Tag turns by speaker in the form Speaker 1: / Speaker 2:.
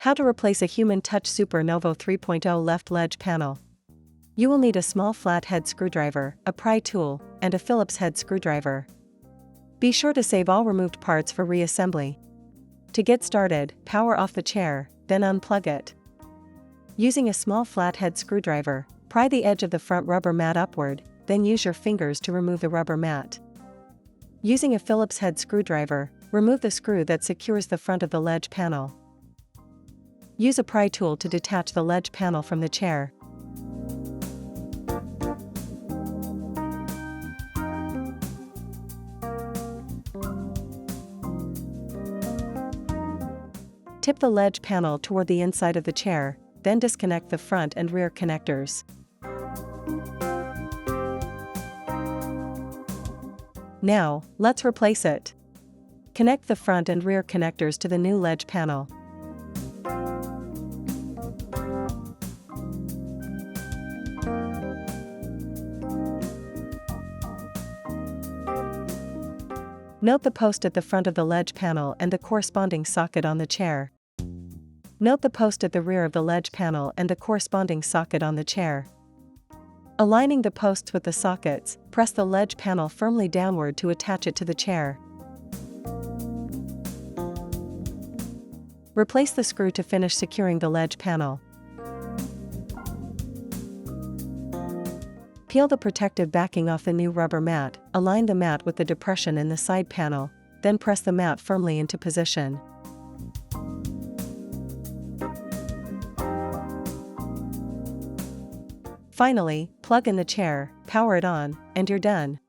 Speaker 1: How to replace a Human Touch Super Novo 3.0 left ledge panel. You will need a small flathead screwdriver, a pry tool, and a Phillips head screwdriver. Be sure to save all removed parts for reassembly. To get started, power off the chair, then unplug it. Using a small flathead screwdriver, pry the edge of the front rubber mat upward, then use your fingers to remove the rubber mat. Using a Phillips head screwdriver, remove the screw that secures the front of the ledge panel. Use a pry tool to detach the ledge panel from the chair. Tip the ledge panel toward the inside of the chair, then disconnect the front and rear connectors. Now, let's replace it. Connect the front and rear connectors to the new ledge panel. Note the post at the front of the ledge panel and the corresponding socket on the chair. Note the post at the rear of the ledge panel and the corresponding socket on the chair. Aligning the posts with the sockets, press the ledge panel firmly downward to attach it to the chair. Replace the screw to finish securing the ledge panel. Peel the protective backing off the new rubber mat, align the mat with the depression in the side panel, then press the mat firmly into position. Finally, plug in the chair, power it on, and you're done.